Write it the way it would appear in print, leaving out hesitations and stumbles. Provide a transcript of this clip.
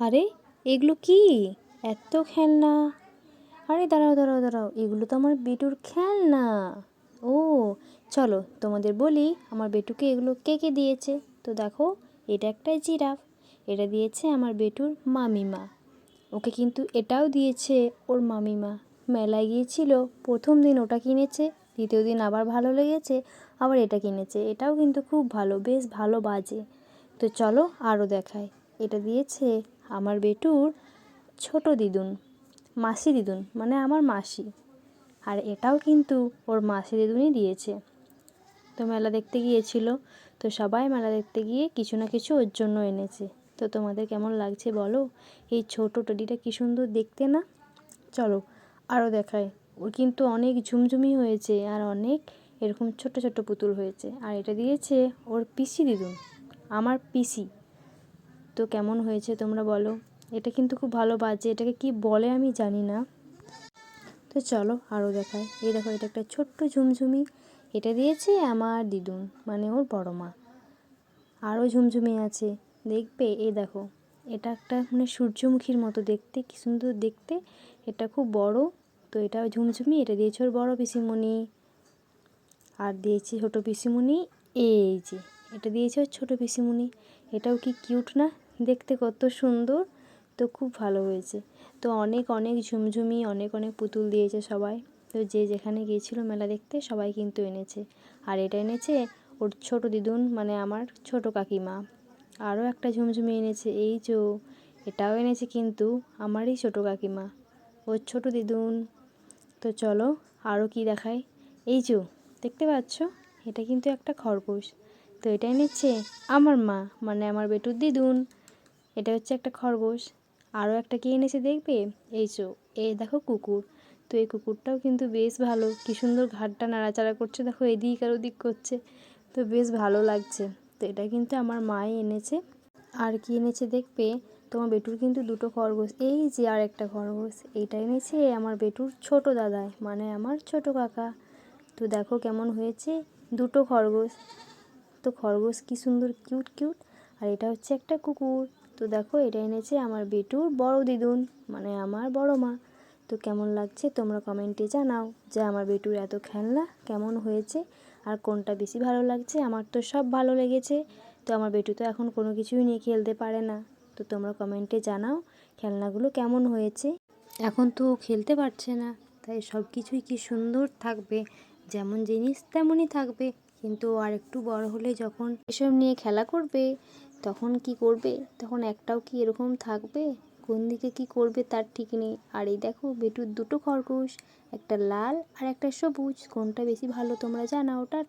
আরে এগুলো কি? এত খেলনা! আরে দাঁড়াও দাঁড়াও দাঁড়াও, এগুলো তো আমার বেটুর খেলনা। ও চলো তোমাদের বলি আমার বেটুকে এগুলো কে কে দিয়েছে। তো দেখো, এটা একটা জিরাফ, এটা দিয়েছে আমার বেটুর মামিমা। ওকে কিন্তু এটাও দিয়েছে ওর মামিমা। মেলায় গিয়েছিল, প্রথম দিন ওটা কিনেছে, দ্বিতীয় দিন আবার ভালো লেগেছে, আবার এটা কিনেছে। এটাও কিন্তু খুব ভালো, বেশ ভালো বাজে। তো চলো আরও দেখায়। এটা দিয়েছে আমার বেটুর ছোট দিদুন, মাসি দিদুন, মানে আমার মাসি। আর এটাও কিন্তু ওর মাসি দিদুনই দিয়েছে। তো মেলা দেখতে গিয়েছিল, তো সবাই মেলা দেখতে গিয়ে কিছু না কিছু ওর জন্য এনেছে। তো তোমাদের কেমন লাগছে বলো? এই ছোট টেডিটা কী সুন্দর দেখতে না? চলো আরও দেখায়। ওর কিন্তু অনেক ঝুমঝুমি হয়েছে আর অনেক এরকম ছোট ছোট পুতুল হয়েছে। আর এটা দিয়েছে ওর পিসি দিদুন, আমার পিসি। তো কেমন হয়েছে তোমরা বলো? এটা কিন্তু খুব ভালো বাজে, এটাকে কি বলে আমি জানি না। তো চলো আরও দেখায়। এই দেখো, এটা একটা ছোট্ট ঝুমঝুমি, এটা দিয়েছে আমার দিদুন, মানে ওর বড় মা। আরও ঝুমঝুমি আছে, দেখবে? এই দেখো, এটা একটা মানে সূর্যমুখীর মতো দেখতে, কী সুন্দর দেখতে। এটা খুব বড়। তো এটা ঝুমঝুমি, এটা দিয়েছে ওর বড় পিসিমণি। আর দিয়েছি ছোটো পিসিমণি, এই যে এটা দিয়েছে ওর ছোটো পিসিমণি। এটাও কি কিউট না? দেখতে কত সুন্দর। তো খুব ভালো হয়েছে। তো অনেক অনেক ঝুমঝুমি, অনেক অনেক পুতুল দিয়েছে সবাই। তো যে যেখানে গিয়েছিলো মেলা দেখতে সবাই কিন্তু এনেছে। আর এটা এনেছে ওর ছোটো দিদুন, মানে আমার ছোটো কাকিমা। আরও একটা ঝুমঝুমি এনেছে, এই যে এটাও এনেছে কিন্তু আমারই ছোটো কাকিমা, ওর ছোটো দিদুন। তো চলো আরও কি দেখায়। এই যে দেখতে পাচ্ছ, এটা কিন্তু একটা খরগোশ। তো এটা এনেছে আমার মা, মানে আমার বেটুর দিদুন। এটা হচ্ছে একটা খরগোশ। আরও একটা কি এনেছে দেখবে? এই যে এই দেখো কুকুর। তো এই কুকুরটাও কিন্তু বেশ ভালো, কী সুন্দর ঘাড়টা নাড়াচাড়া করছে, দেখো এদিক আর ওদিক করছে। তো বেশ ভালো লাগছে। তো এটা কিন্তু আমার মাই এনেছে। আর কি এনেছে দেখবে? তোমার বেটুর কিন্তু দুটো খরগোশ, এই যে আর একটা খরগোশ, এইটা এনেছে আমার বেটুর ছোট দাদাই, মানে আমার ছোট কাকা। তো দেখো কেমন হয়েছে, দুটো খরগোশ। তো খরগোশ কী সুন্দর কিউট কিউট। আর এটা হচ্ছে একটা কুকুর। তো দেখো, এটা এনেছে আমার বেটুর বড় দিদুন, মানে আমার বড় মা। তো কেমন লাগছে তোমরা কমেন্টে জানাও যে আমার বেটুর এত খেলনা কেমন হয়েছে আর কোনটা বেশি ভালো লাগছে। আমার তো সব ভালো লেগেছে। তো আমার বেটু তো এখন কোনো কিছুই নিয়ে খেলতে পারে না। তো তোমরা কমেন্টে জানাও খেলনাগুলো কেমন হয়েছে। এখন তো ও খেলতে পারছে না, তাই সব কিছুই কি সুন্দর থাকবে, যেমন জিনিস তেমনই থাকবে। কিন্তু ও আর একটু বড় হলে যখন এসব নিয়ে খেলা করবে, তখন কি করবে? তখন একটাও কি এরকম থাকবে? কোন দিকে কি করবে তার ঠিক নেই। আর এই দেখো বেটুর দুটো খরগোশ, একটা লাল আর একটা সবুজ। কোনটা বেশি ভালো তোমরা জানাও। টাটা।